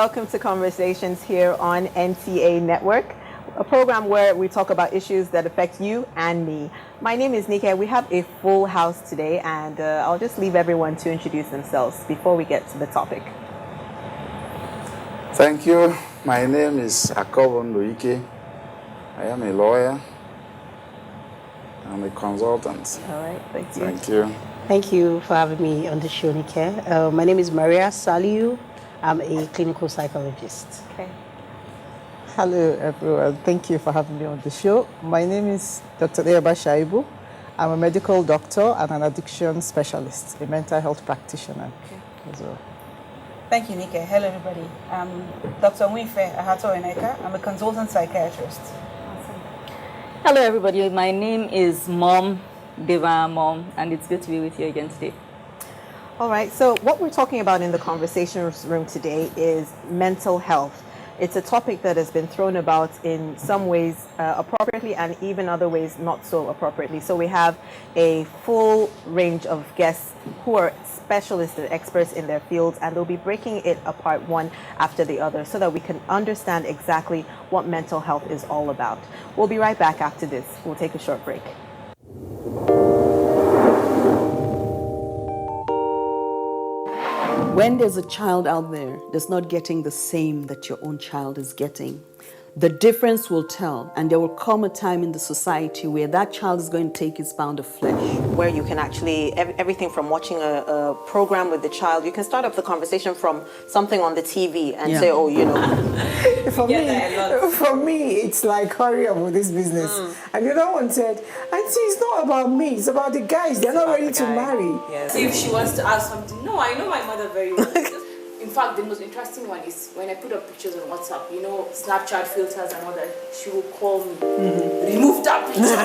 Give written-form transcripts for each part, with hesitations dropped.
welcome to Conversations here on NTA Network, a program where we talk about issues that affect you and me. My name is Nika. We have a full house today, and I'll just leave everyone to introduce themselves before we get to the topic. Thank you. My name is Akobo Ndoike. I am a lawyer. I'm a consultant. All right, thank you. Thank you. Thank you for having me on the show, Nika. My name is Maria Saliu. I'm a clinical psychologist. Okay. Hello, everyone. Thank you for having me on the show. My name is Dr. Eba Shaibu. I'm a medical doctor and an addiction specialist, a mental health practitioner as well. Thank you, Nika. Hello, everybody. I'm Dr. Winfe Ahato Eneka. I'm a consultant psychiatrist. Awesome. Hello, everybody. My name is Mom, Deva Mom, and it's good to be with you again today. All right, so what we're talking about in the conversation room today is mental health. It's a topic that has been thrown about in some ways appropriately and even other ways not so appropriately. So we have a full range of guests who are specialists and experts in their fields, and they'll be breaking it apart one after the other so that we can understand exactly what mental health is all about. We'll be right back after this. We'll take a short break. When there's a child out there that's not getting the same that your own child is getting, the difference will tell, and there will come a time in the society where that child is going to take his pound of flesh. Where you can actually, everything from watching a program with the child, you can start off the conversation from something on the TV and say, oh, you know. For me, it's like, hurry up with this business. And the other one said, Auntie, it's not about me, it's about the guys. They're not ready to marry. Yes. See if she wants to ask something. No, I know my mother very well. In fact, the most interesting one is when I put up pictures on WhatsApp, you know, Snapchat filters and all that, she will call me, remove that picture.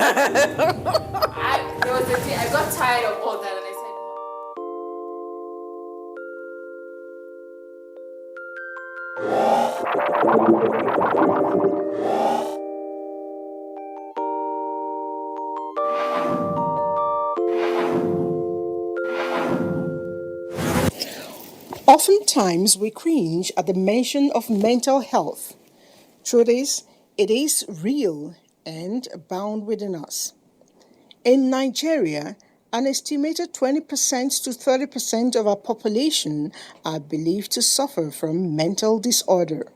There was a day, I got tired of all that and I said, Oftentimes, we cringe at the mention of mental health. Truth is, it is real and bound within us. In Nigeria, an estimated 20% to 30% of our population are believed to suffer from mental disorder.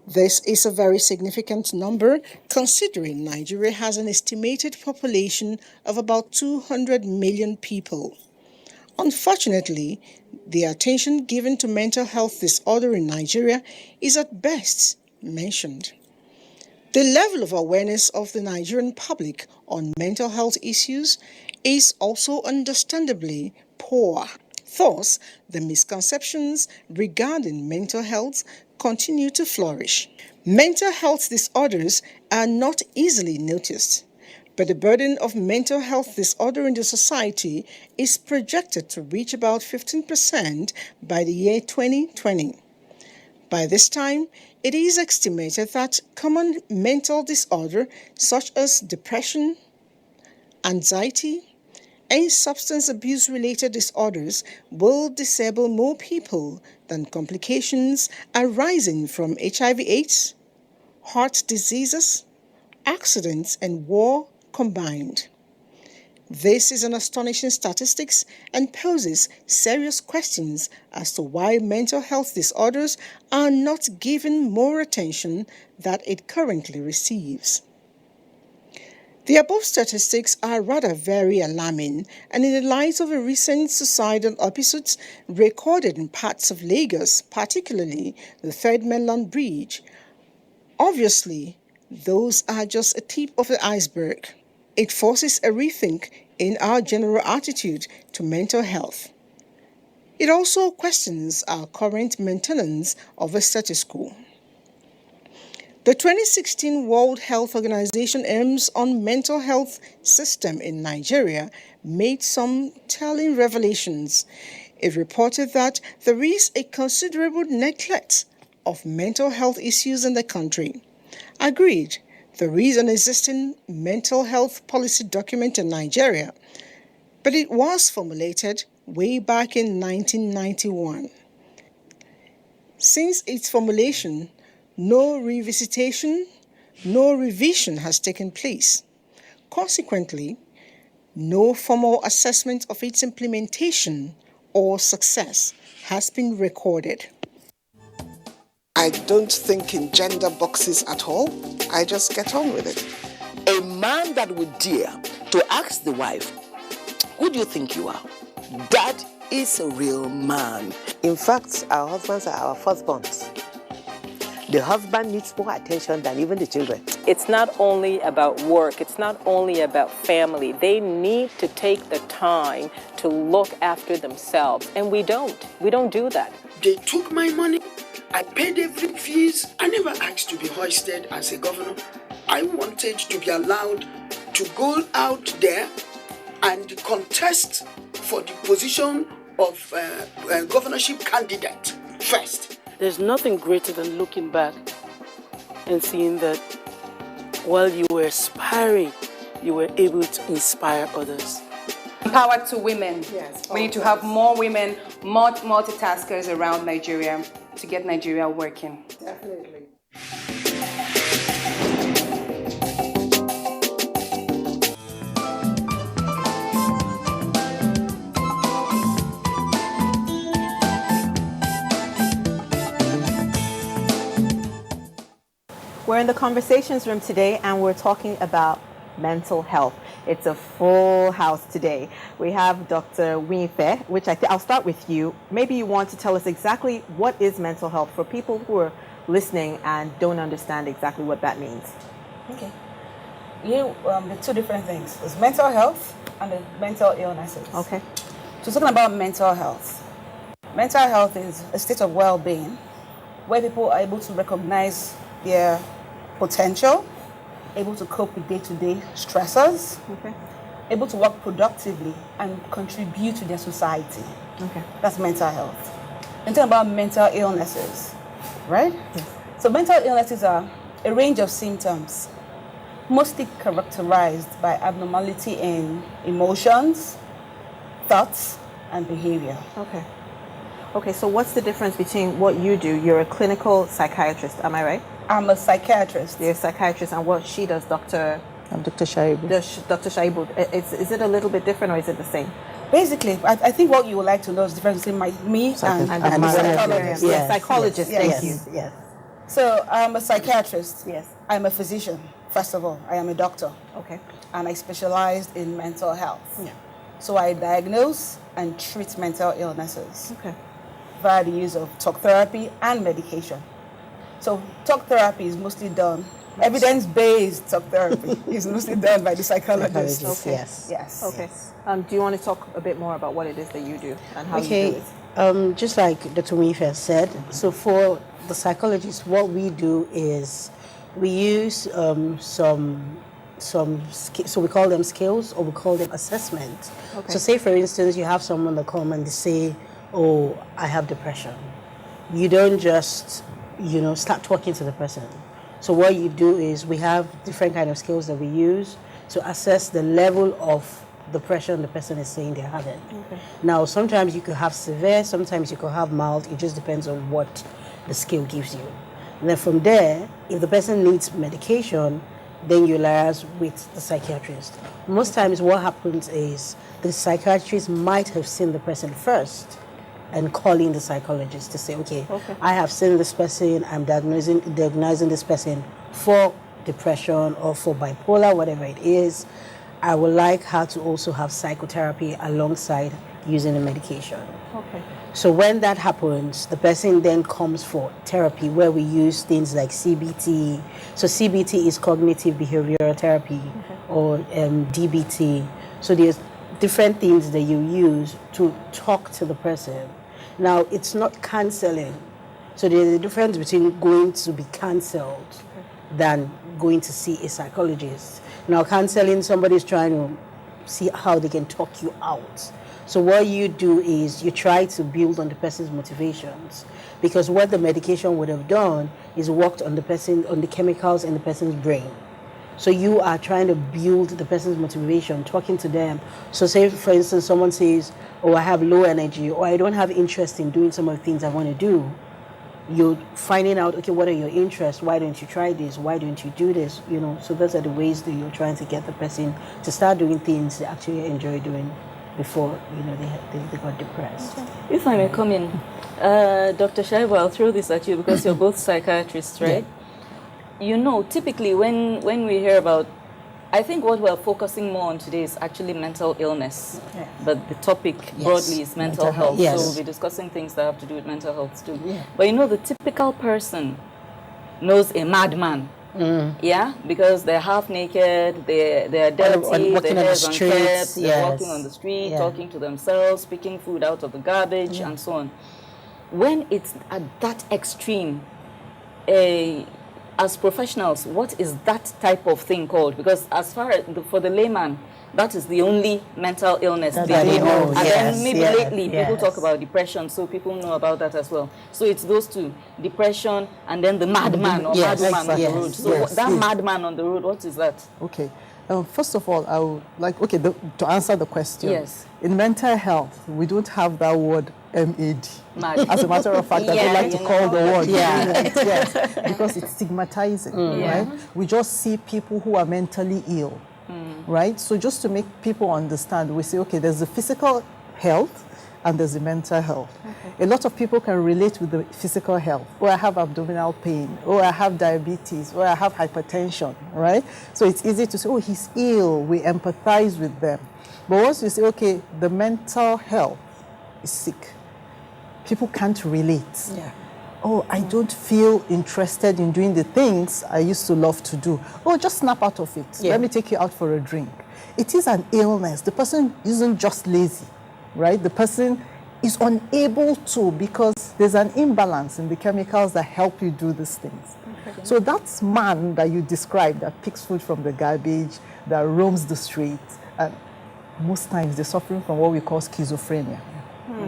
This is a very significant number considering Nigeria has an estimated population of about 200 million people. Unfortunately, the attention given to mental health disorder in Nigeria is at best mentioned. The level of awareness of the Nigerian public on mental health issues is also understandably poor. Thus, the misconceptions regarding mental health continue to flourish. Mental health disorders are not easily noticed, but the burden of mental health disorder in the society is projected to reach about 15% by the year 2020. By this time, it is estimated that common mental disorder such as depression, anxiety, and substance abuse-related disorders will disable more people than complications arising from HIV/AIDS, heart diseases, accidents, and war combined. This is an astonishing statistics and poses serious questions as to why mental health disorders are not given more attention than it currently receives. The above statistics are rather very alarming, and in the light of the recent suicidal episodes recorded in parts of Lagos, particularly the Third Mainland Bridge, obviously those are just a tip of the iceberg. It forces a rethink in our general attitude to mental health. It also questions our current maintenance of a status quo. The 2016 World Health Organization aims on mental health system in Nigeria made some telling revelations. It reported that there is a considerable neglect of mental health issues in the country. Agreed, there is an existing mental health policy document in Nigeria, but it was formulated way back in 1991. Since its formulation, no revisitation, no revision has taken place. Consequently, no formal assessment of its implementation or success has been recorded. I don't think in gender boxes at all. I just get on with it. A man that would dare to ask the wife, who do you think you are? That is a real man. In fact, our husbands are our firstborns. The husband needs more attention than even the children. It's not only about work, it's not only about family. They need to take the time to look after themselves, and we don't. We don't do that. They took my money. I paid every fees. I never asked to be hoisted as a governor. I wanted to be allowed to go out there and contest for the position of governorship candidate first. There's nothing greater than looking back and seeing that while you were aspiring, you were able to inspire others. Empower to women. Yes, we need to have more women, more multitaskers around Nigeria to get Nigeria working. Definitely. We're in the conversations room today and we're talking about mental health. It's a full house today. We have Dr. Winfe, which I'll start with you. Maybe you want to tell us exactly what is mental health for people who are listening and don't understand exactly what that means. Okay. The two different things. There's mental health and the mental illnesses. Okay. So talking about mental health. Mental health is a state of well-being where people are able to recognize their potential, able to cope with day-to-day stressors, able to work productively and contribute to their society. Okay. That's mental health. And talking about mental illnesses, right? Yes. So mental illnesses are a range of symptoms, mostly characterized by abnormality in emotions, thoughts, and behavior. Okay. Okay, so what's the difference between what you do? You're a clinical psychiatrist, am I right? I'm a psychiatrist. You're a psychiatrist, and what she does, Dr. I'm Dr. Shaibu. Dr. Shaibu, is it a little bit different or is it the same? Basically, I think what you would like to know is the difference between me and the psychologist. Yes, psychologist, yes. Thank you. Yes. So I'm a psychiatrist. Yes. I'm a physician, first of all. I am a doctor. Okay. And I specialized in mental health. Yeah. So I diagnose and treat mental illnesses. Okay. Via the use of talk therapy and medication. So talk therapy is mostly done, evidence-based talk therapy is mostly done by the psychologist. Okay. Yes. Yes. Okay. Do you want to talk a bit more about what it is that you do and how you do it? Just like Dr. Winfe said, so for the psychologists, what we do is we use so we call them skills or we call them assessment. Okay. So say, for instance, you have someone that come and they say, oh, I have depression. You don't just, start talking to the person. So what you do is we have different kind of skills that we use to assess the level of depression the person is saying they're having. Okay. Now, sometimes you could have severe, sometimes you could have mild. It just depends on what the skill gives you. And then from there, if the person needs medication, then you liaise with the psychiatrist. Most times what happens is the psychiatrist might have seen the person first and calling the psychologist to say, okay, I have seen this person, I'm diagnosing this person for depression or for bipolar, whatever it is. I would like her to also have psychotherapy alongside using the medication. Okay. So when that happens, the person then comes for therapy where we use things like CBT. So CBT is cognitive behavioral therapy, or DBT. So there's different things that you use to talk to the person. Now, it's not counseling. So there's a difference between going to be counseled than going to see a psychologist. Now, counseling, somebody's trying to see how they can talk you out. So what you do is you try to build on the person's motivations, because what the medication would have done is worked on the chemicals in the person's brain. So you are trying to build the person's motivation, talking to them. So say, for instance, someone says, oh, I have low energy, or I don't have interest in doing some of the things I want to do. you're finding out, okay, what are your interests? Why don't you try this? Why don't you do this? You know, so those are the ways that you're trying to get the person to start doing things they actually enjoy doing before, you know, they got depressed. If I may come in, Dr. Shaibu, I'll throw this at you because you're both psychiatrists, right? Yeah. You know, typically when we hear about, I think what we're focusing more on today is actually mental illness, but the topic broadly is mental health. Yes. So we'll be discussing things that have to do with mental health too. Yeah. But you know, the typical person knows a madman. Yeah, because they're half naked, they're dirty, their hair's unkempt, they're walking on the street, talking to themselves, picking food out of the garbage, and so on. When it's at that extreme, as professionals, what is that type of thing called? Because as far as for the layman, that is the only mental illness they know. And then maybe lately people talk about depression, so people know about that as well. So it's those two, depression and then the madman or madwoman on the road. So that madman on the road, what is that? Okay. First of all, I would like, to answer the question. Yes. In mental health, we don't have that word MAD. As a matter of fact, I don't like to call the word. Yes, because it's stigmatizing, right? We just see people who are mentally ill, right? So just to make people understand, we say, okay, there's the physical health and there's the mental health. Okay. A lot of people can relate with the physical health. Oh, I have abdominal pain. Oh, I have diabetes. Oh, I have hypertension, right? So it's easy to say, oh, he's ill. We empathize with them. But once you say, okay, the mental health is sick, people can't relate. Yeah. Oh, I don't feel interested in doing the things I used to love to do. Oh, just snap out of it. Let me take you out for a drink. It is an illness. The person isn't just lazy, right? The person is unable to because there's an imbalance in the chemicals that help you do these things. Okay. So that man that you described that picks food from the garbage, that roams the streets, most times they're suffering from what we call schizophrenia.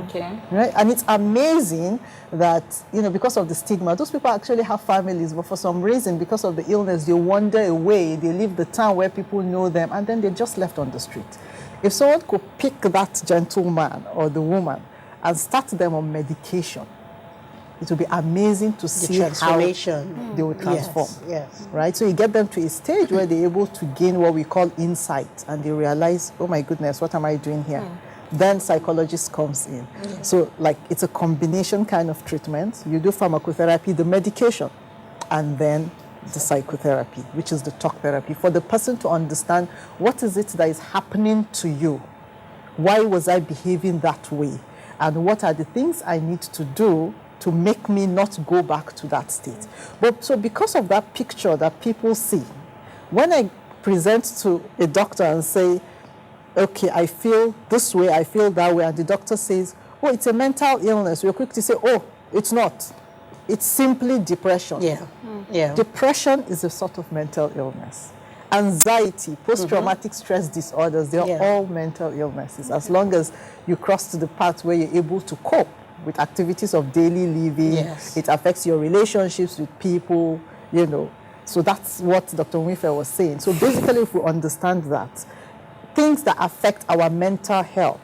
Okay. Right? And it's amazing that, you know, because of the stigma, those people actually have families, but for some reason, because of the illness, they wander away, they leave the town where people know them, and then they're just left on the street. If someone could pick that gentleman or the woman and start them on medication, it would be amazing to see how they will transform. Yes. Right? So you get them to a stage where they're able to gain what we call insight, and they realize, oh my goodness, what am I doing here? Then psychologist comes in. So like it's a combination kind of treatment. You do pharmacotherapy, the medication, and then the psychotherapy, which is the talk therapy, for the person to understand what is it that is happening to you. Why was I behaving that way? And what are the things I need to do to make me not go back to that state? But so because of that picture that people see, when I present to a doctor and say, okay, I feel this way, I feel that way, and the doctor says, oh, it's a mental illness, we're quick to say, oh, it's not. It's simply depression. Depression is a sort of mental illness. Anxiety, post-traumatic stress disorders, they're all mental illnesses. As long as you cross to the path where you're able to cope with activities of daily living, it affects your relationships with people, you know. So that's what Dr. Winfrey was saying. So basically, if we understand that, things that affect our mental health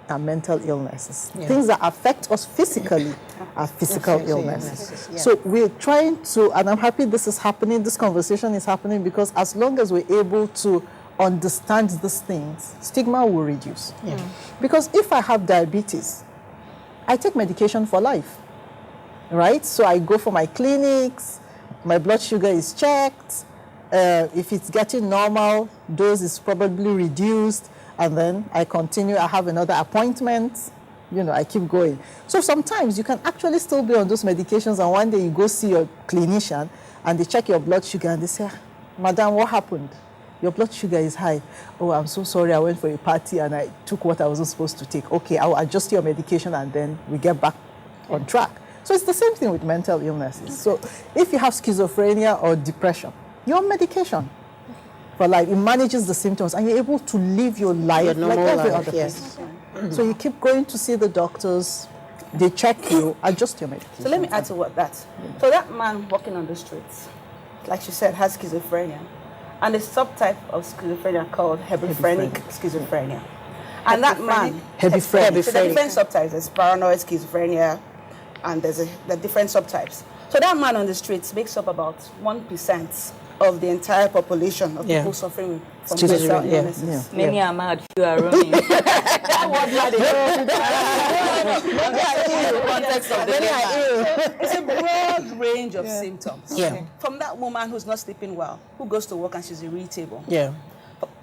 are mental illnesses. Things that affect us physically are physical illnesses. So we're trying to, and I'm happy this is happening, this conversation is happening, because as long as we're able to understand these things, stigma will reduce. Because if I have diabetes, I take medication for life, right? So I go for my clinics, my blood sugar is checked, if it's getting normal, dose is probably reduced, and then I continue, I have another appointment, you know, I keep going. So sometimes you can actually still be on those medications, and one day you go see your clinician, and they check your blood sugar, and they say, Madam, what happened? Your blood sugar is high. Oh, I'm so sorry, I went for a party, and I took what I wasn't supposed to take. Okay, I'll adjust your medication, and then we get back on track. So it's the same thing with mental illnesses. So if you have schizophrenia or depression, you're on medication for life. It manages the symptoms, and you're able to live your life like every other person. So you keep going to see the doctors, they check you, adjust your medication. So let me add to what that. So that man walking on the streets, like she said, has schizophrenia. And a subtype of schizophrenia called hebephrenic schizophrenia. And that man, hebephrenic. So the different subtypes, there's paranoid schizophrenia, and there are different subtypes. So that man on the streets makes up about 1% of the entire population of people suffering from mental illnesses. Many are mad, few are roaming. It's a broad range of symptoms. From that woman who's not sleeping well, who goes to work and she's irritable.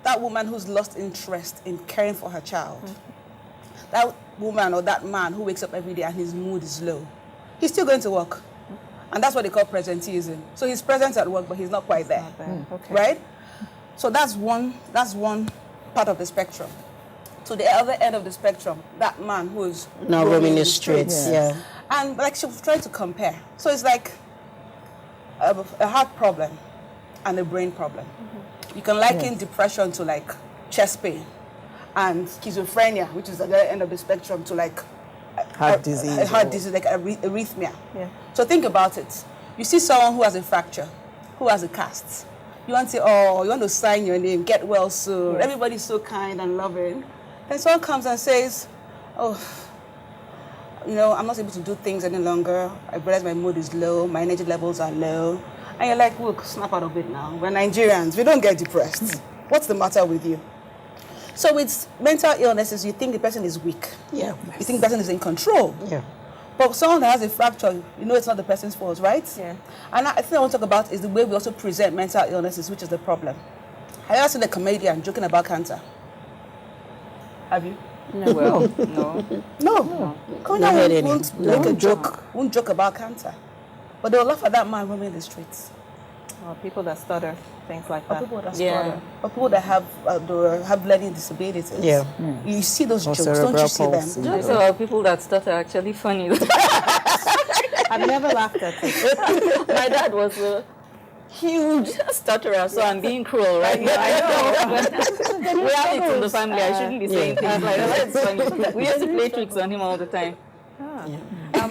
That woman who's lost interest in caring for her child. That woman or that man who wakes up every day and his mood is low. He's still going to work. And that's what they call presenteeism. So he's present at work, but he's not quite there. Right? So that's one part of the spectrum. To the other end of the spectrum, that man who is now roaming the streets. And like she was trying to compare. So it's like a heart problem and a brain problem. You can liken depression to like chest pain, and schizophrenia, which is at the other end of the spectrum, to like heart disease, like arrhythmia. So think about it. You see someone who has a fracture, who has a cast. You want to say, oh, you want to sign your name, get well soon. Everybody's so kind and loving. Then someone comes and says, oh, you know, I'm not able to do things any longer. I realize my mood is low, my energy levels are low. And you're like, look, snap out of it now. We're Nigerians, we don't get depressed. What's the matter with you? So with mental illnesses, you think the person is weak. You think the person is in control. But someone that has a fracture, you know it's not the person's fault, right? And I think I want to talk about is the way we also present mental illnesses, which is the problem. Have you ever seen a comedian joking about cancer? Have you? No. Well, no. No. Comedian won't make a joke, won't joke about cancer. But they'll laugh at that man roaming the streets. Or people that stutter, things like that. Or people that stutter. Or people that have learning disabilities. You see those jokes, don't you see them? Jokes about people that stutter are actually funny. I've never laughed at it. My dad was a huge stutterer, so I'm being cruel, right? I know. We have it in the family. I shouldn't be saying things like that. It's funny. We used to play tricks on him all the time.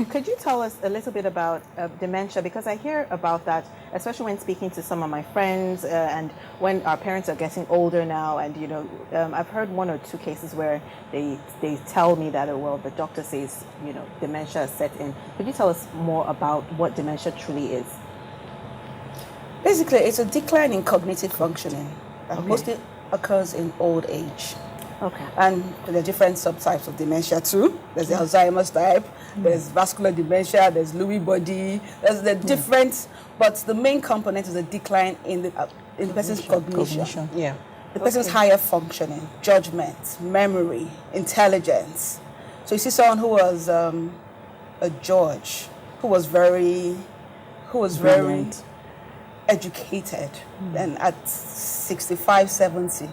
Could you tell us a little bit about dementia? Because I hear about that, especially when speaking to some of my friends and when our parents are getting older now. And, you know, I've heard one or two cases where they tell me that, well, the doctor says, you know, dementia is set in. Could you tell us more about what dementia truly is? Basically, it's a decline in cognitive functioning that mostly occurs in old age. And there are different subtypes of dementia too. There's the Alzheimer's type, there's vascular dementia, there's Lewy body, there's the different, but the main component is a decline in the person's cognition. The person's higher functioning, judgment, memory, intelligence. So you see someone who was a George, who was very educated, and at 65, 70,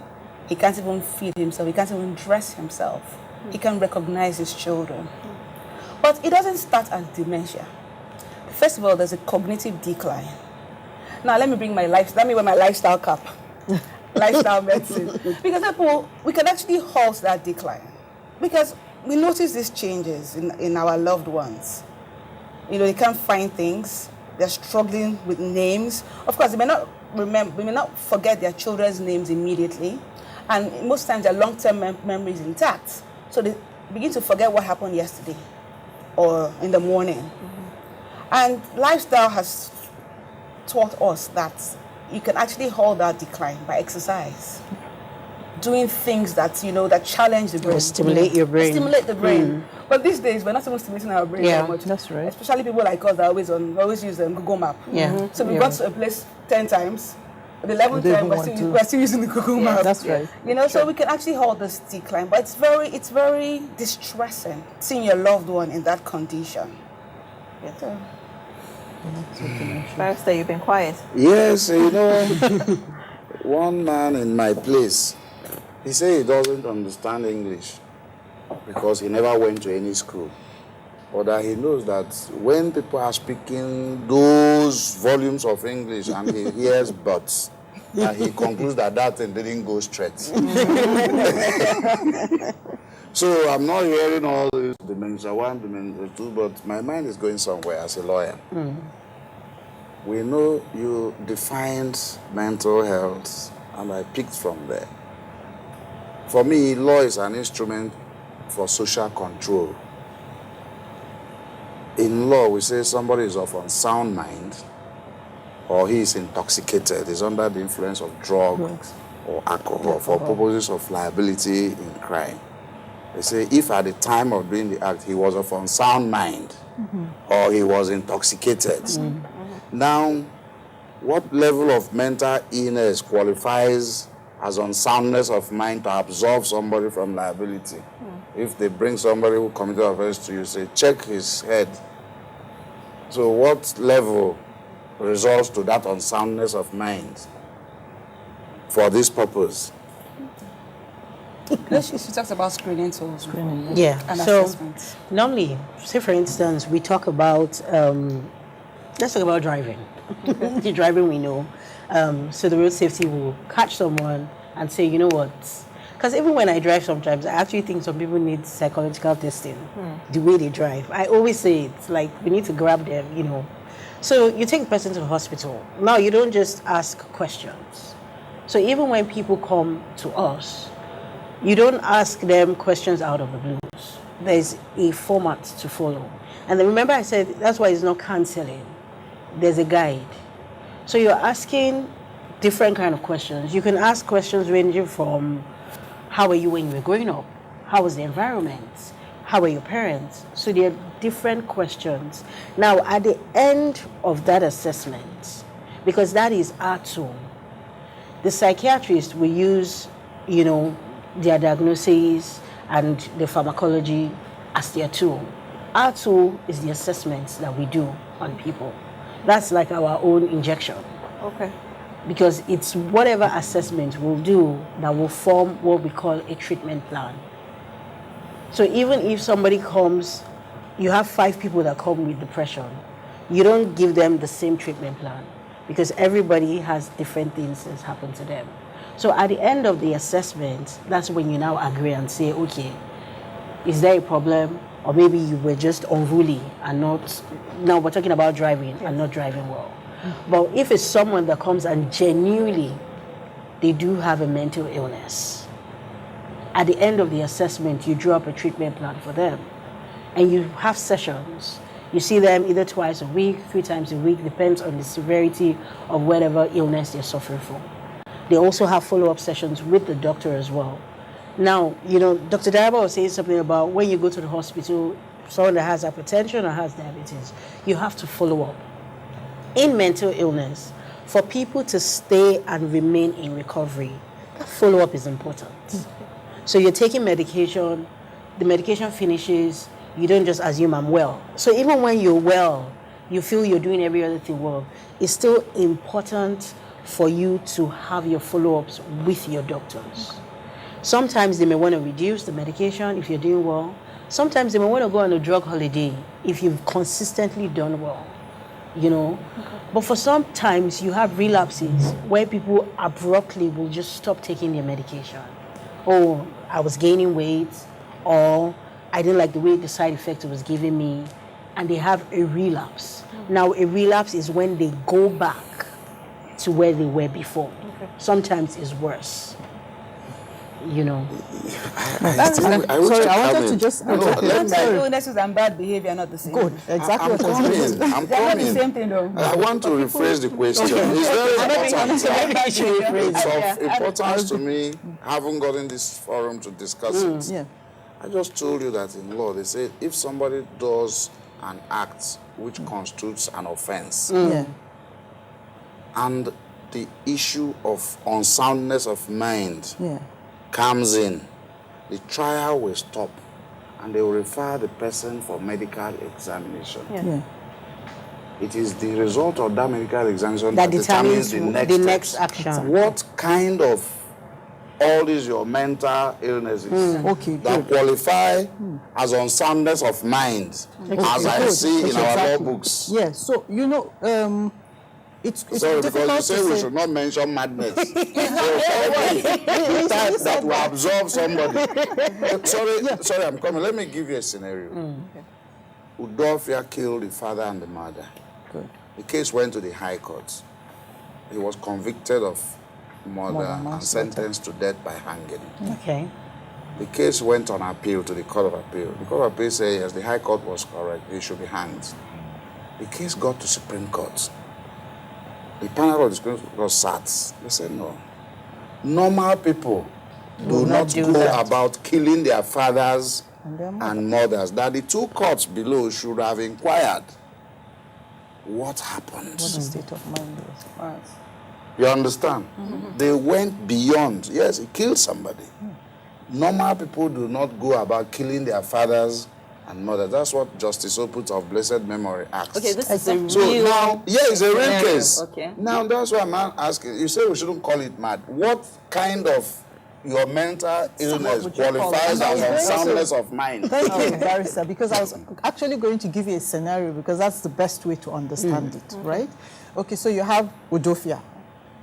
he can't even feed himself. He can't even dress himself. He can't recognize his children. But it doesn't start as dementia. First of all, there's a cognitive decline. Now, let me wear my lifestyle cap. Lifestyle medicine. Because we can actually halt that decline. Because we notice these changes in our loved ones. You know, they can't find things. They're struggling with names. Of course, they may not forget their children's names immediately. And most times their long-term memory is intact. So they begin to forget what happened yesterday or in the morning. And lifestyle has taught us that you can actually halt that decline by exercise. Doing things that, you know, that challenge the brain. Or stimulate your brain. Stimulate the brain. But these days, we're not even stimulating our brain very much. That's right. Especially people like us that always use Google Map. So we got to a place 10 times. The 11th time, we're still using the Google Map. That's right. You know, so we can actually halt this decline. But it's very distressing seeing your loved one in that condition. Barrister, you've been quiet. Yes, you know, one man in my place, he said he doesn't understand English because he never went to any school. But that he knows that when people are speaking those volumes of English and he hears buts, and he concludes that thing didn't go straight. So I'm not hearing all this dementia 1, dementia 2, but my mind is going somewhere as a lawyer. We know you defined mental health, and I picked from there. For me, law is an instrument for social control. in law, we say somebody is of unsound mind or he is intoxicated, is under the influence of drugs or alcohol for purposes of liability in crime. They say if at the time of doing the act he was of unsound mind or he was intoxicated. Now, what level of mental illness qualifies as unsoundness of mind to absolve somebody from liability? If they bring somebody who committed offense to you, say, check his head. So what level results to that unsoundness of mind for this purpose? She talks about screening too. Screening, Yeah. And So assessments. normally, say for instance, we talk about let's talk about driving. The driving we know. So the road safety will catch someone and say, you know what? Because even when I drive sometimes, I actually think some people need psychological testing. The way they drive. I always say it's like we need to grab them, you know. So you take the person to the hospital. Now you don't just ask questions. So even when people come to us, you don't ask them questions out of the blues. There's a format to follow. And then remember I said that's why it's not counseling. There's a guide. So you're asking different kind of questions. You can ask questions ranging from how were you when you were growing up? How was the environment? How were your parents? So there are different questions. Now at the end of that assessment, because that is our tool, the psychiatrist will use, you know, their diagnoses and the pharmacology as their tool. Our tool is the assessments that we do on people. That's like our own injection. Okay. Because it's whatever assessment we'll do that will form what we call a treatment plan. So even if somebody comes, you have 5 people that come with depression, you don't give them the same treatment plan because everybody has different things that happen to them. So at the end of the assessment, that's when you now agree and say, okay, is there a problem? Or maybe you were just unruly and not, now we're talking about driving and not driving well. But if it's someone that comes and genuinely, they do have a mental illness, at the end of the assessment, you draw up a treatment plan for them. And you have sessions. You see them either twice a week, 3 times a week, depends on the severity of whatever illness they're suffering from. They also have follow-up sessions with the doctor as well. Now, you know, Dr. Daraba was saying something about when you go to the hospital, someone that has hypertension or has diabetes, you have to follow up. In mental illness, for people to stay and remain in recovery, that follow-up is important. So you're taking medication, the medication finishes, you don't just assume I'm well. So even when you're well, you feel you're doing every other thing well, it's still important for you to have your follow-ups with your doctors. Sometimes they may want to reduce the medication if you're doing well. Sometimes they may want to go on a drug holiday if you've consistently done well, you know. But for sometimes you have relapses where people abruptly will just stop taking their medication. Oh, I was gaining weight, or I didn't like the way the side effect it was giving me, and they have a relapse. Now, a relapse is when they go back to where they were before. Sometimes it's worse. You know. I wanted to just. Illnesses and bad behavior are not the same. Good, exactly what I was going to say. They're not the same thing, though. I want to rephrase the question. It's very important. It's of importance to me, having gotten this forum to discuss it. Yeah. I just told you that in law, they say if somebody does an act which constitutes an offense, and the issue of unsoundness of mind comes in, the trial will stop and they will refer the person for medical examination. It is the result of that medical examination that determines the next action. What kind of all these your mental illnesses that qualify as unsoundness of mind, as I see in our law books? Yes, so, you know, it's sorry, difficult because you say we should not mention madness. So that will absolve somebody. Sorry, I'm coming. Let me give you a scenario. Udofia killed the father and the mother. Good. The case went to the High Court. He was convicted of murder and sentenced to death by hanging. Okay. The case went on appeal to the Court of Appeal. The Court of Appeal said, yes, the High Court was correct. He should be hanged. The case got to Supreme Court. The panel of the Supreme Court sat. They said, no. Normal people do not go about killing their fathers and mothers. That the two courts below should have inquired what happened. What the state of mind is. Right. You understand? They went beyond. Yes, he killed somebody. Normal people do not go about killing their fathers and mothers. That's what Justice Oput of blessed memory asks. Okay, this is a real... So now, yeah, it's a real case. Okay. Now, that's why I'm asking. You say we shouldn't call it mad. What kind of your mental illness qualifies as unsoundness of mind? Thank you, Barrister, because I was actually going to give you a scenario because that's the best way to understand it, right? Okay, so you have Udofia,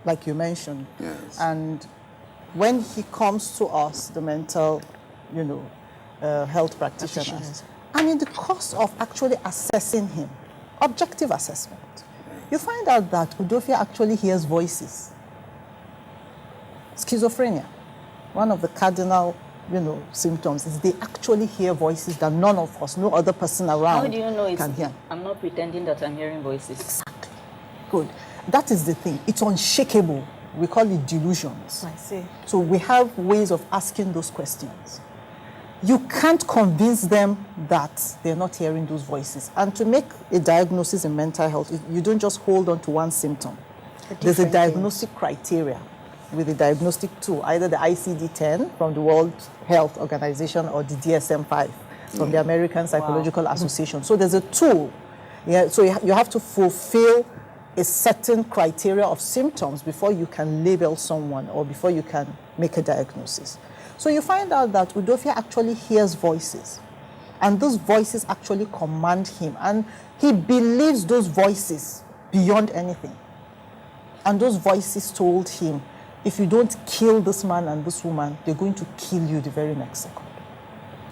like you mentioned. Yes. And when he comes to us, the mental, health practitioners, and in the course of actually assessing him, objective assessment, you find out that Udofia actually hears voices. Schizophrenia, one of the cardinal, symptoms is they actually hear voices that none of us, no other person around How do you know can hear. I'm not pretending that I'm hearing voices? Exactly. Good. That is the thing. It's unshakable. We call it delusions. I see. So we have ways of asking those questions. You can't convince them that they're not hearing those voices. And to make a diagnosis in mental health, you don't just hold on to one symptom. There's a diagnostic criteria with a diagnostic tool, either the ICD-10 from the World Health Organization or the DSM-5 from the American Psychological Association. So there's a tool. Yeah, so you have to fulfill a certain criteria of symptoms before you can label someone or before you can make a diagnosis. So you find out that Udofia actually hears voices, and those voices actually command him, and he believes those voices beyond anything. And those voices told him, if you don't kill this man and this woman, they're going to kill you the very next second.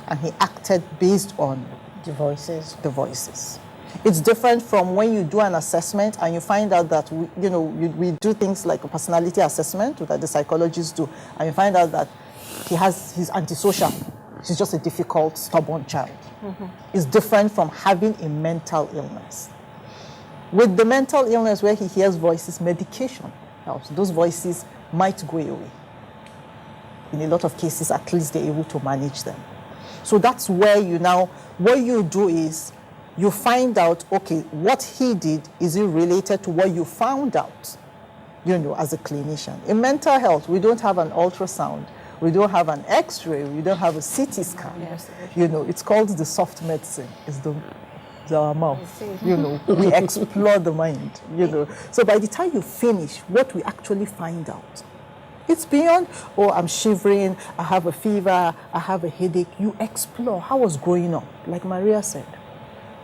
And he acted based on The voices. the voices. It's different from when you do an assessment and you find out that we do things like a personality assessment that the psychologists do, and you find out that he's antisocial. He's just a difficult, stubborn child. It's different from having a mental illness. With the mental illness where he hears voices, medication helps. Those voices might go away. In a lot of cases, at least they're able to manage them. So that's where what you do is you find out, okay, what he did, is it related to what you found out, as a clinician. In mental health, we don't have an ultrasound, we don't have an x-ray, we don't have a CT scan. Yes. It's called the soft medicine. It's our mouth. We explore the mind, So by the time you finish, what we actually find out, it's beyond, I'm shivering, I have a fever, I have a headache. You explore how was growing up, like Maria said.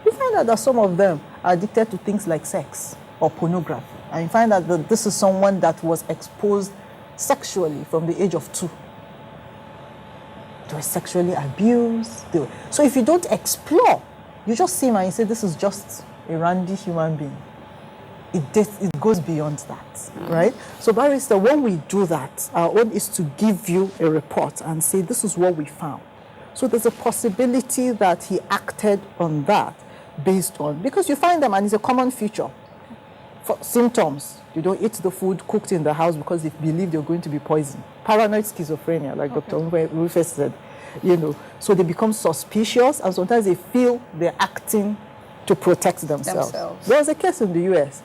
You find out that some of them are addicted to things like sex or pornography. And you find out that this is someone that was exposed sexually from the age of 2. They were sexually abused. So if you don't explore, you just see him and you say, this is just a randy human being. It goes beyond that, right? So Barrister, when we do that, our own is to give you a report and say, this is what we found. So there's a possibility that he acted on that based on, because you find them and it's a common feature. For symptoms, you don't eat the food cooked in the house because they believe they're going to be poisoned. Paranoid schizophrenia, like Dr. Rufus said, so they become suspicious and sometimes they feel they're acting to protect themselves. There was a case in the US.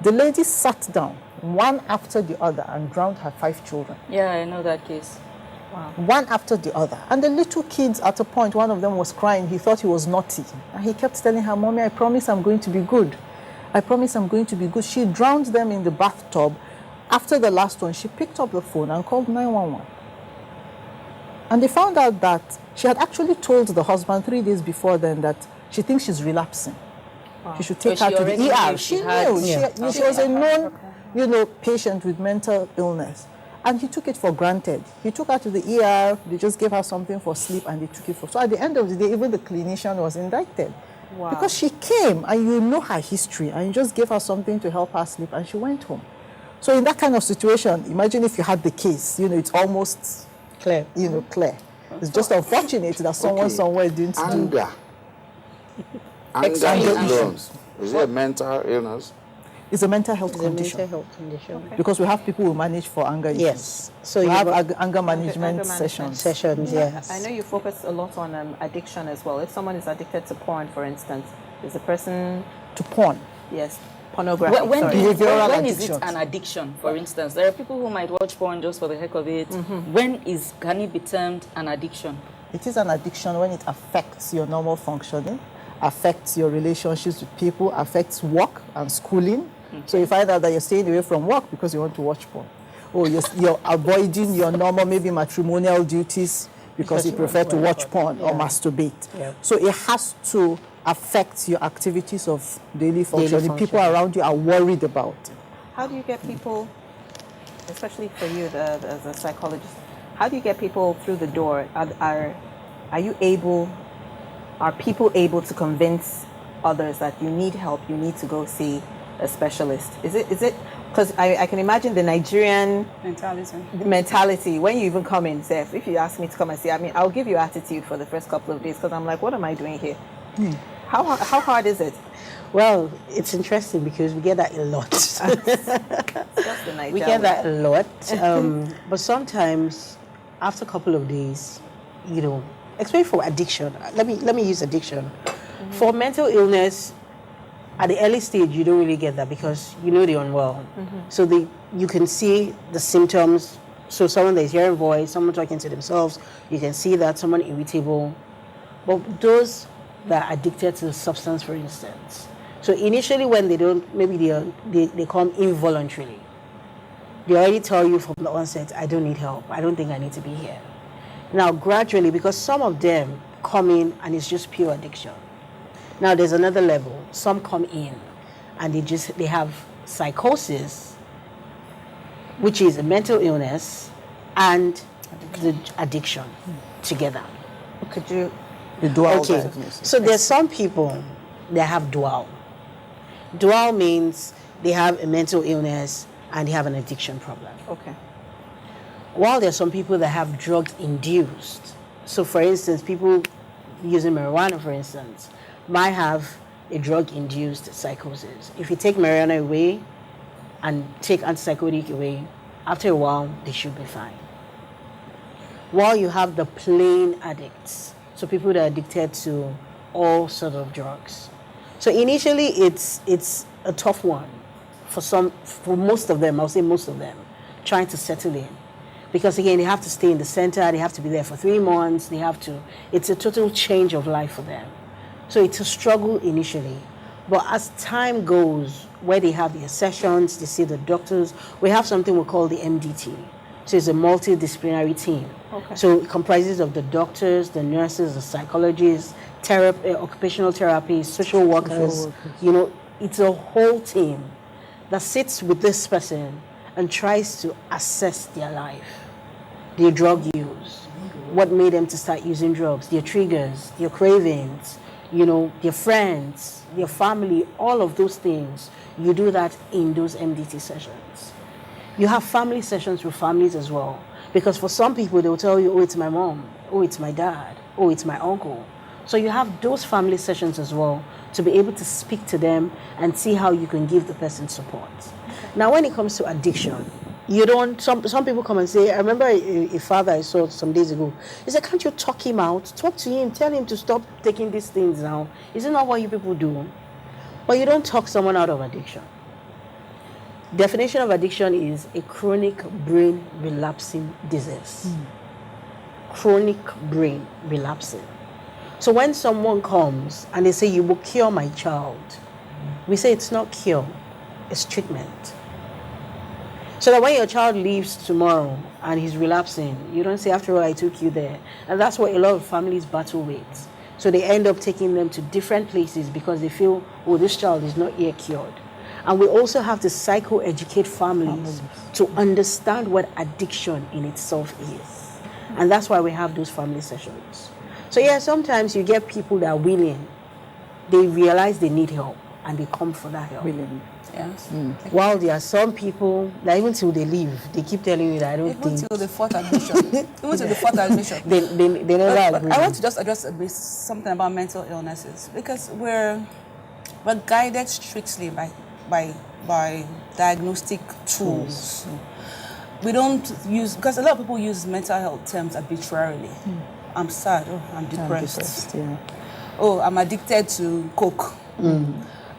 The lady sat down, one after the other, and drowned her 5 children. Yeah, I know that case. Wow. One after the other. And the little kids, at a point, one of them was crying. He thought he was naughty. And he kept telling her, Mommy, I promise I'm going to be good. I promise I'm going to be good. She drowned them in the bathtub. After the last one, she picked up the phone and called 911. And they found out that she had actually told the husband 3 days before then that she thinks she's relapsing. Wow. She should take her to the ER. She knew. She was a known, patient with mental illness. And he took it for granted. He took her to the ER, they just gave her something for sleep, and they took it for... So at the end of the day, even the clinician was indicted. Wow. Because she came, and you know her history, and you just gave her something to help her sleep, and she went home. So in that kind of situation, imagine if you had the case, it's almost clear. Clear. It's just unfortunate that someone somewhere didn't do. Anger. Anger influence. Is it a mental illness? It's a mental health It's condition. a mental health condition. Okay. Because we have people who manage for anger issues. Yes. So we have anger management sessions. Sessions, yes. I know you focus a lot on addiction as well. If someone is addicted to porn, for instance, is the person... To porn? Yes. Pornography. When is addiction. it an addiction, for instance? There are people who might watch porn just for the heck of it. Can it be termed an addiction? It is an addiction when it affects your normal functioning, affects your relationships with people, affects work and schooling. So you find out that you're staying away from work because you want to watch porn. Or you're avoiding your normal, maybe matrimonial duties because you prefer to watch porn or masturbate. Yeah. So it has to affect your activities of daily functioning. People around you are worried about it. How do you get people, especially for you as a psychologist, how do you get people through the door? Are people able to convince others that you need help, you need to go see a specialist? Is it because I can imagine the Nigerian mentality when you even come in, say, if you ask me to come and see, I mean, I'll give you attitude for the first couple of days because I'm like, what am I doing here? How hard is it? Well, it's interesting because we get that a lot. We get that a lot. But sometimes, after a couple of days, especially for addiction, let me use addiction. For mental illness, at the early stage, you don't really get that because they're unwell. So you can see the symptoms. So someone that is hearing voice, someone talking to themselves, you can see that someone irritable. But those that are addicted to the substance, for instance. So initially when they don't, maybe they come involuntarily. They already tell you from the onset, I don't need help. I don't think I need to be here. Now gradually, because some of them come in and it's just pure addiction. Now there's another level. Some come in and they have psychosis, which is a mental illness and the addiction together. Could you... The dual okay. diagnosis. So there's some people that have dual. Dual means they have a mental illness and they have an addiction problem. Okay. While there's some people that have drug-induced. So for instance, people using marijuana, for instance, might have a drug-induced psychosis. If you take marijuana away and take antipsychotic away, after a while, they should be fine. While you have the plain addicts, so people that are addicted to all sorts of drugs. So initially, it's a tough one for most of them. I'll say most of them, trying to settle in, because again, they have to stay in the center. They have to be there for 3 months. It's a total change of life for them. So it's a struggle initially, but as time goes, where they have their sessions, they see the doctors. We have something we call the MDT. So it's a multidisciplinary team. Okay. So it comprises of the doctors, the nurses, the psychologists, occupational therapists, social workers. It's a whole team that sits with this person and tries to assess their life, their drug use, what made them to start using drugs, their triggers, their cravings, their friends, their family, all of those things. You do that in those MDT sessions. You have family sessions with families as well. Because for some people, they'll tell you, oh, it's my mom, oh, it's my dad, oh, it's my uncle. So you have those family sessions as well to be able to speak to them and see how you can give the person support. Now, when it comes to addiction, some people come and say, I remember a father I saw some days ago. He said, can't you talk him out? Talk to him, tell him to stop taking these things now. Isn't that what you people do? But you don't talk someone out of addiction. Definition of addiction is a chronic brain relapsing disease. Chronic brain relapsing. So when someone comes and they say, you will cure my child, we say it's not cure, it's treatment. So that when your child leaves tomorrow and he's relapsing, you don't say, after all, I took you there. And that's what a lot of families battle with. So they end up taking them to different places because they feel, oh, this child is not yet cured. And we also have to psycho-educate families to understand what addiction in itself is. And that's why we have those family sessions. So yeah, sometimes you get people that are willing. They realize they need help and they come for that help. Yes. While there are some people that even till they leave, they keep telling you that I don't Even think. till the fourth admission. Even till the fourth admission. They never agree. I want to just address a bit something about mental illnesses, because we're guided strictly by diagnostic tools. We don't use, because a lot of people use mental health terms arbitrarily. I'm sad. Oh, I'm depressed. Oh, I'm addicted to coke.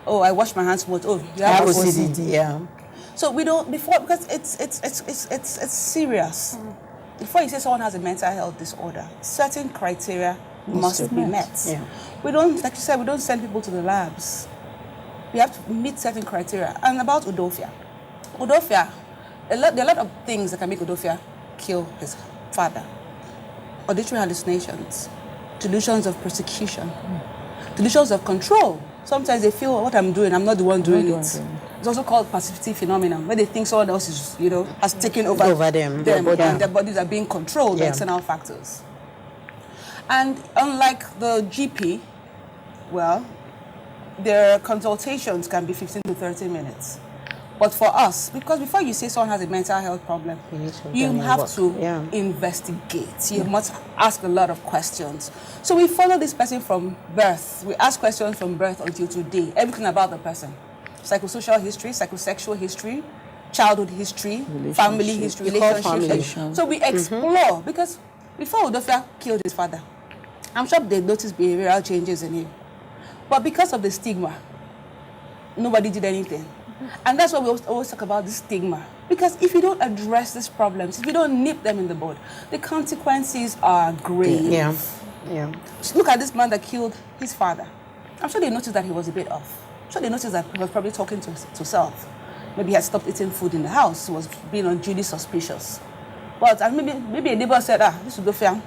Oh, I wash my hands more. Oh, you have OCD. Yeah. So we don't because it's serious. Before you say someone has a mental health disorder, certain criteria must be met. Yeah. We don't, like you said, we don't send people to the labs. We have to meet certain criteria. And about Udofia, there are a lot of things that can make Udofia kill his father. Auditory hallucinations, delusions of persecution, delusions of control. Sometimes they feel what I'm doing, I'm not the one doing it. It's also called passivity phenomenon, where they think someone else is, has taken over them and their bodies are being controlled by external factors. And unlike the GP, well, their consultations can be 15 to 30 minutes. But for us, because before you say someone has a mental health problem, you have to investigate. You must ask a lot of questions. So we follow this person from birth. We ask questions from birth until today. Everything about the person. Psychosocial history, psychosexual history, childhood history, family history, relationship. So we explore, because before Udofia killed his father, I'm sure they noticed behavioral changes in him. But because of the stigma, nobody did anything. And that's why we always talk about the stigma. Because if you don't address these problems, if you don't nip them in the bud, the consequences are grave. Yeah. Look at this man that killed his father. I'm sure they noticed that he was a bit off. I'm sure they noticed that he was probably talking to self. Maybe he had stopped eating food in the house. He was being unduly suspicious. But maybe a neighbor said, this is Udofia.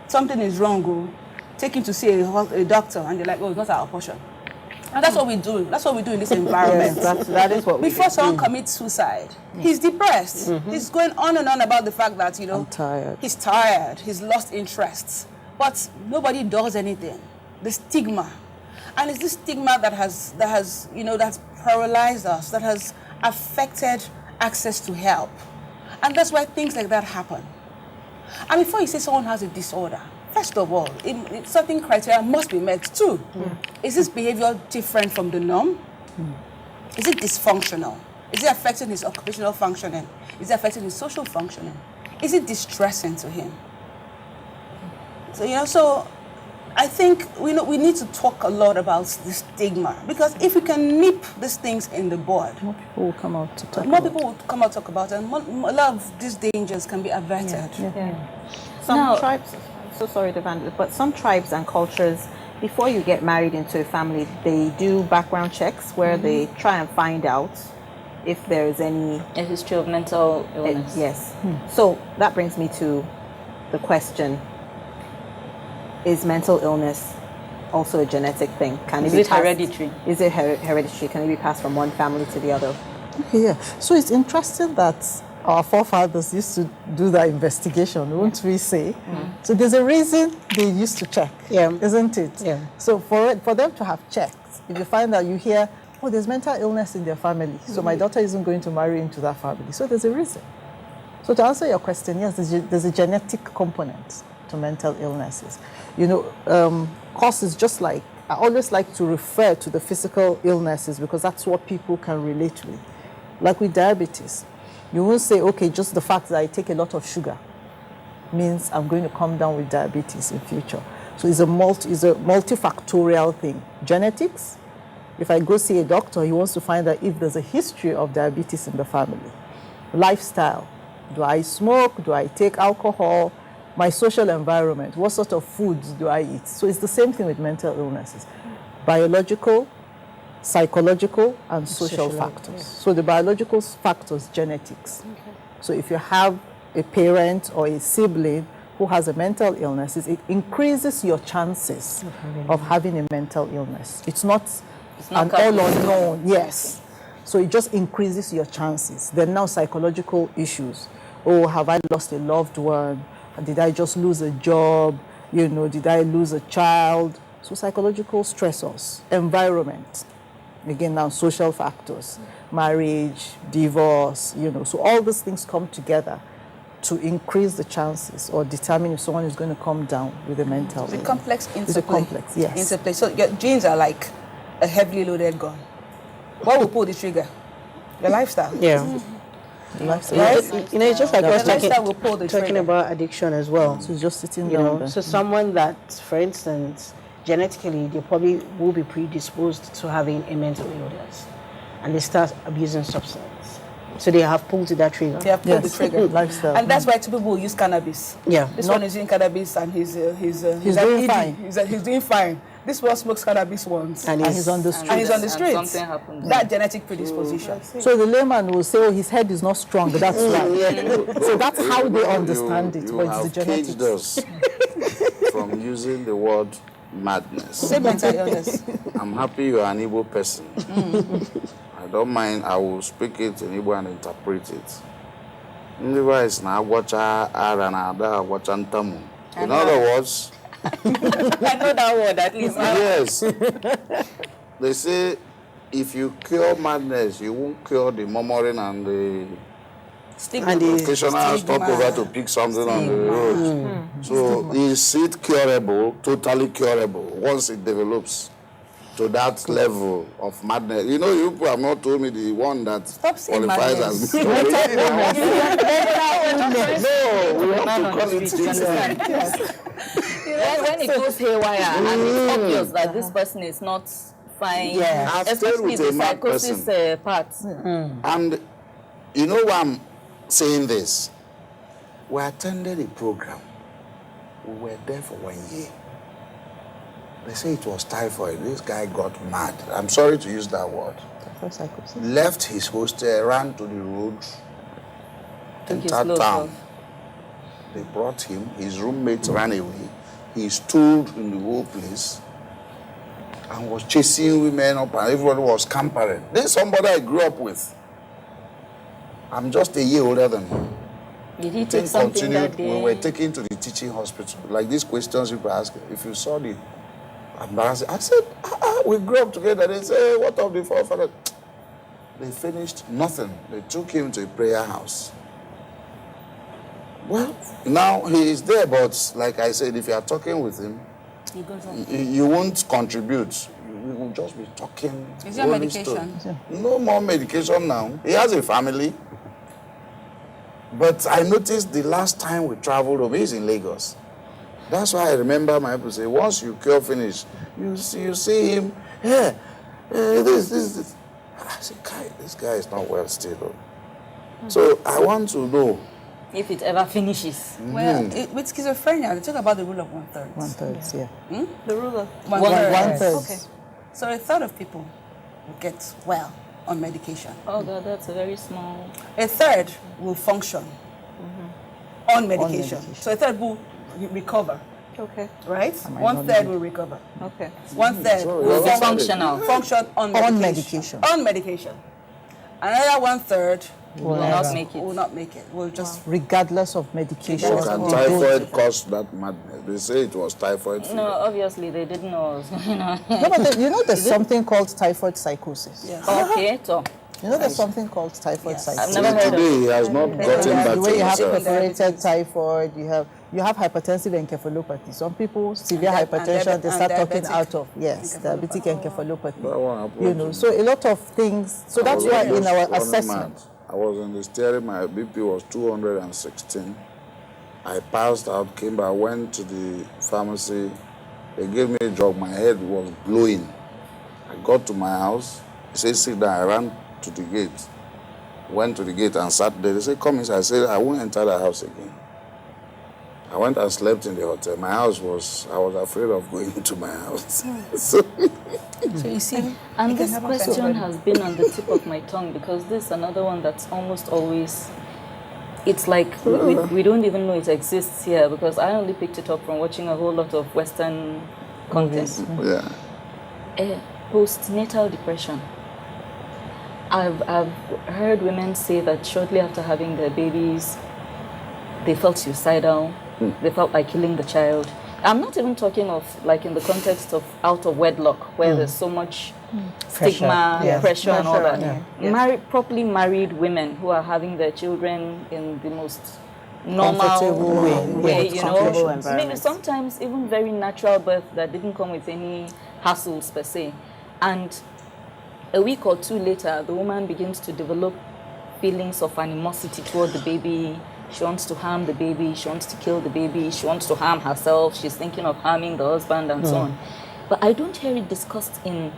Something is wrong. Go. Take him to see a doctor. And they're like, oh, it's not our portion. And that's what we do. That's what we do in this environment. That is what we Before do. someone commits suicide, he's depressed. He's going on and on about the fact that, I'm tired. He's tired. He's lost interests. But nobody does anything. The stigma. And it's this stigma that has that's paralyzed us, that has affected access to help. And that's why things like that happen. And before you say someone has a disorder, first of all, certain criteria must be met too. Is this behavior different from the norm? Is it dysfunctional? Is it affecting his occupational functioning? Is it affecting his social functioning? Is it distressing to him? So, I think we need to talk a lot about the stigma, because if we can nip these things in the bud, more people will come out to talk more about people will come out to talk about it, and a lot of these dangers can be averted. Some tribes, so sorry to vandal, but some tribes and cultures, before you get married into a family, they do background checks where they try and find out if there is a history of mental illness. Yes. So that brings me to the question: is mental illness also a genetic thing? Is it hereditary? Is it hereditary? Can it be passed from one family to the other? Okay, yeah. So it's interesting that our forefathers used to do that investigation, won't we say? So there's a reason they used to check, isn't it? Yeah. So for them to have checked, if you find out, you hear, oh, there's mental illness in their family, so my daughter isn't going to marry into that family. So there's a reason. So to answer your question, yes, there's a genetic component to mental illnesses. Causes, just like, I always like to refer to the physical illnesses because that's what people can relate with. Like with diabetes, you won't say, okay, just the fact that I take a lot of sugar means I'm going to come down with diabetes in future. So it's a multifactorial thing. Genetics, if I go see a doctor, he wants to find out if there's a history of diabetes in the family. Lifestyle, do I smoke? Do I take alcohol? My social environment, what sort of foods do I eat? So it's the same thing with mental illnesses. Biological, psychological, and social factors. Yeah. So the biological factors, genetics. Okay. So if you have a parent or a sibling who has a mental illness, it increases your chances of having a mental illness. It's not an all unknown, yes. So it just increases your chances. Then now psychological issues. Oh, have I lost a loved one? Did I just lose a job? Did I lose a child? So psychological stressors, environment. again now social factors, marriage, divorce, so all these things come together to increase the chances or determine if someone is going to come down with a mental illness. It's a complex interplay. It's a complex, yes. Interplay. So your genes are like a heavily loaded gun. What will pull the trigger? Your lifestyle. Yeah. Lifestyle. Right? It's just like us talking trigger. about addiction as well. So it's just sitting down there. So someone that, for instance, genetically, they probably will be predisposed to having a mental illness, and they start abusing substance. So they have pulled that trigger. They have pulled the trigger. Lifestyle. And that's why two people use cannabis. Yeah. This one is using cannabis and he's doing fine. He's doing fine. This one smokes cannabis once. And he's on the street. And he's on the street. Something happens. That genetic predisposition. So the layman will say, oh, his head is not strong. That's right. So that's how they understand it. You But it's have the genetics. caged us from using the word madness. Say mental illness. I'm happy you are an Igbo person. I don't mind. I will speak it in Igbo and interpret it. Ndiba is na agwacha ara na ada agwacha ntamu. In other words, I know that word at least. yes. They say if you cure madness, you won't cure the murmuring and the occasional stopover to pick something on the road. So is it curable, totally curable, once it develops to that level of madness? You know, you people have not told me the one that qualifies as No, we have to call it when it goes haywire and it's obvious that this person is not fine, I've stayed especially with the a mad psychosis person. part. And you know why I'm saying this? We attended a program. We were there for 1 year. They say it was typhoid. This guy got mad. I'm sorry to use that word. Left his hostel, ran to the road, entered town. They brought him. His roommates ran away. He stood in the whole place and was chasing women up, and everybody was scampering. This is somebody I grew up with. I'm just a year older than him. Did he take something that day? We were taken to the teaching hospital. Like these questions people ask, if you saw the embarrassing. I said, we grew up together. They say, what of the forefathers? They finished nothing. They took him to a prayer house. Well, now he is there, but like I said, if you are talking with him, He goes on. you won't contribute. You will just be talking. Is there rolling medication? stone. No more medication now. He has a family. But I noticed the last time we traveled home, he's in Lagos. That's why I remember my people say, once you cure finish, you see him, this. I said, this guy is not well still. So I want to know. If it ever finishes. Well, with schizophrenia, they talk about the rule of 1/3. 1/3, yeah. The rule of 1/3. Okay. So a third of people will get well on medication. Oh God, that's a very small. A third will function on medication. So a third will recover. Okay. Right? 1/3 will recover. Okay. 1/3 will be functional. Function on medication. On medication. Another 1/3 will not make it. Will not make it. Will just regardless of medication. Can typhoid cause that madness? They say it was typhoid fever. No, obviously they didn't know what was going on. No, but there's something called typhoid psychosis. Yes. Okay, so. There's something called typhoid psychosis. I've never heard Today he has not gotten back the to way you have himself. perforated typhoid, you have hypertensive encephalopathy. Some people, severe hypertension, they start talking out of, diabetic encephalopathy. That one happened. So a lot of things. So that's why in our assessment. I was in the steering, my BP was 216. I passed out, came back, went to the pharmacy. They gave me a drug, my head was blowing. I got to my house, he said, sit down. I ran to the gate, went to the gate and sat there. They said, come inside. I said, I won't enter the house again. I went and slept in the hotel. I was afraid of going to my house. So you see, and this question has been on the tip of my tongue because this is another one that's almost always, it's like we don't even know it exists here because I only picked it up from watching a whole lot of Western content. Yeah. Postnatal depression. I've heard women say that shortly after having their babies, they felt suicidal. They felt like killing the child. I'm not even talking of like in the context of out of wedlock where there's so much stigma, pressure, and all that. Yeah. Properly married women who are having their children in the most normal way, you know, maybe sometimes even very natural birth that didn't come with any hassles per se. And a week or two later, the woman begins to develop feelings of animosity toward the baby. She wants to harm the baby. She wants to kill the baby. She wants to harm herself. She's thinking of harming the husband and so on. But I don't hear it discussed in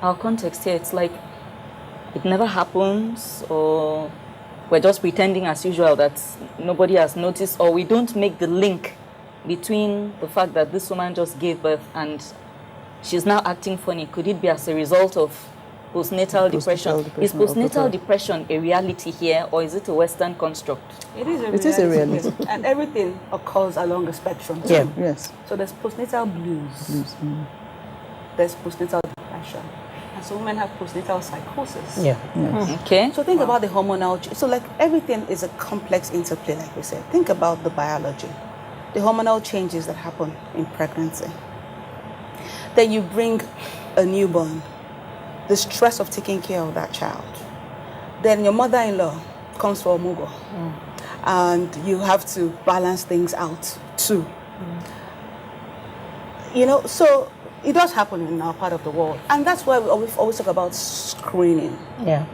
our context here. It's like it never happens, or we're just pretending as usual that nobody has noticed, or we don't make the link between the fact that this woman just gave birth and she's now acting funny. Could it be as a result of postnatal depression? Is postnatal depression a reality here, or is it a Western construct? It is a reality. And everything occurs along a spectrum. Yeah. Yes. So there's postnatal blues. There's postnatal depression. And so women have postnatal psychosis. Yeah. Yes. Okay. So think about the hormonal. So like everything is a complex interplay, like we said. Think about the biology, the hormonal changes that happen in pregnancy. Then you bring a newborn, the stress of taking care of that child. Then your mother-in-law comes for a mugo, and you have to balance things out too. You know, so it does happen in our part of the world, and that's why we always talk about screening. Yeah.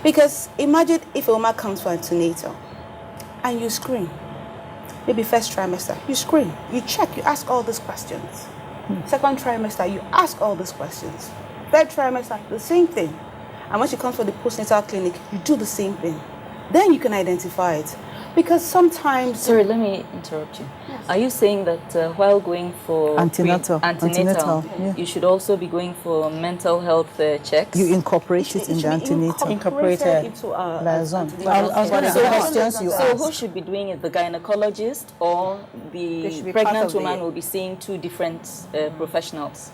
Because imagine if a woman comes for antenatal, and you screen, maybe first trimester, you screen, you check, you ask all these questions. Second trimester, you ask all these questions. Third trimester, the same thing. And when she comes for the postnatal clinic, you do the same thing. Then you can identify it. Because sometimes... Sorry, let me interrupt you. Yes. Are you saying that while going for antenatal, you should also be going for mental health checks? You incorporate it in the antenatal. Incorporated into our liaison. So who should be doing it? The gynecologist or the pregnant woman will be seeing two different professionals?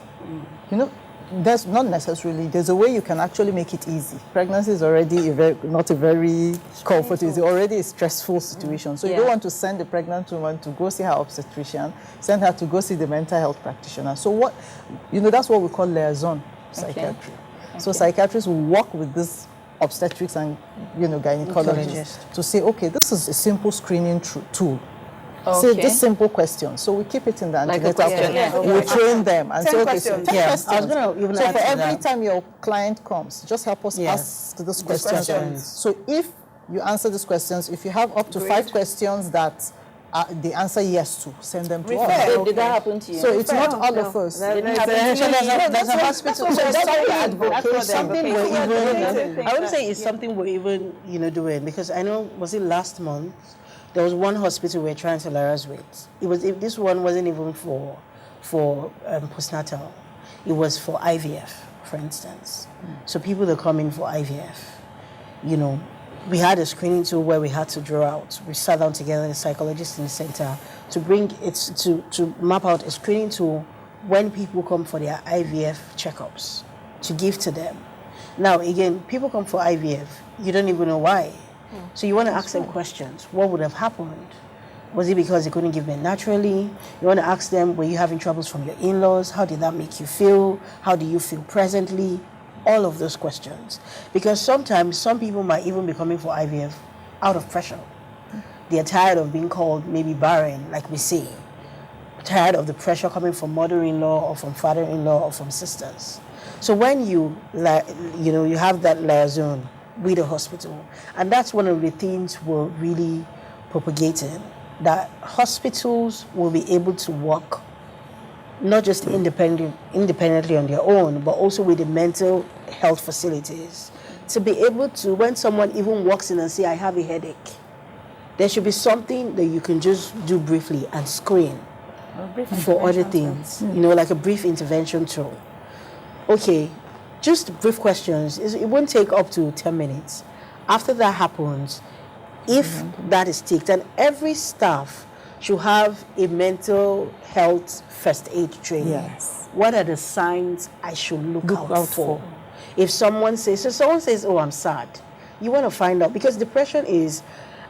You know, that's not necessarily. There's a way you can actually make it easy. Pregnancy is already not a very comfortable, it's already a stressful situation. So you don't want to send the pregnant woman to go see her obstetrician, send her to go see the mental health practitioner. So what, that's what we call liaison psychiatry. Okay. So psychiatrists will work with this obstetrics and, gynecologists to say, okay, this is a simple screening tool. Okay. Say just simple questions. So we keep it in the antenatal. We train them and say, okay, so 10 questions. I was going to even so for every time your client comes, just help us ask these questions. So if you answer these questions, if you have up to 5 questions that they answer yes to, send them to us. So did that happen to you? So it's not all of us. There's a hospital. I would say it's something we're even doing, because I know, was it last month? There was one hospital we're trying to liaise with. This one wasn't even for postnatal. It was for IVF, for instance. So people that come in for IVF, we had a screening tool where we had to draw out. We sat down together, the psychologist in the center, to bring it to map out a screening tool when people come for their IVF checkups to give to them. Now again, people come for IVF, you don't even know why. So you want to ask them questions. What would have happened? Was it because they couldn't give birth naturally? You want to ask them, were you having troubles from your in-laws? How did that make you feel? How do you feel presently? All of those questions. Because sometimes some people might even be coming for IVF out of pressure. They're tired of being called maybe barren, like we say. Tired of the pressure coming from mother-in-law or from father-in-law or from sisters. So when you have that liaison with the hospital, and that's one of the things we're really propagating, that hospitals will be able to work not just independently on their own, but also with the mental health facilities, to be able to, when someone even walks in and say, I have a headache, there should be something that you can just do briefly and screen for other things, like a brief intervention tool. Okay, just brief questions. It won't take up to 10 minutes. After that happens, if that is ticked, and every staff should have a mental health first aid training. Yes. What are the signs I should look out for? If someone says, oh, I'm sad, you want to find out, because depression is,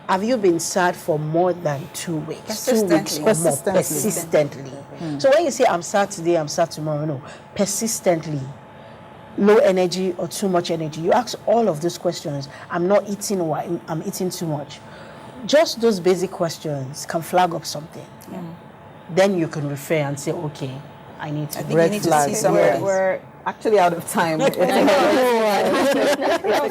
have you been sad for more than 2 weeks? 2 weeks or more, persistently. So when you say, I'm sad today, I'm sad tomorrow, no, persistently. low energy or too much energy. You ask all of those questions. I'm not eating or I'm eating too much. Just those basic questions can flag up something. Then you can refer and say, okay, I need to. I think you need to see somewhere. We're actually out of time. It's a kind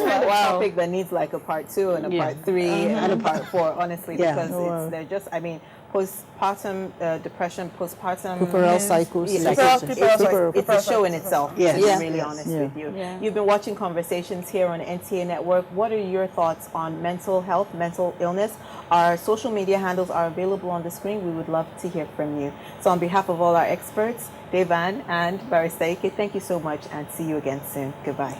of topic that needs like a part 2 and a part 3 and a part 4, honestly, because they're just, I mean, postpartum depression, postpartum puerperal psychosis. It's a show in itself, to be really honest with you. You've been watching Conversations here on NTA Network. What are your thoughts on mental health, mental illness? Our social media handles are available on the screen. We would love to hear from you. So on behalf of all our experts, Devan and Barrister Ike, thank you so much and see you again soon. Goodbye.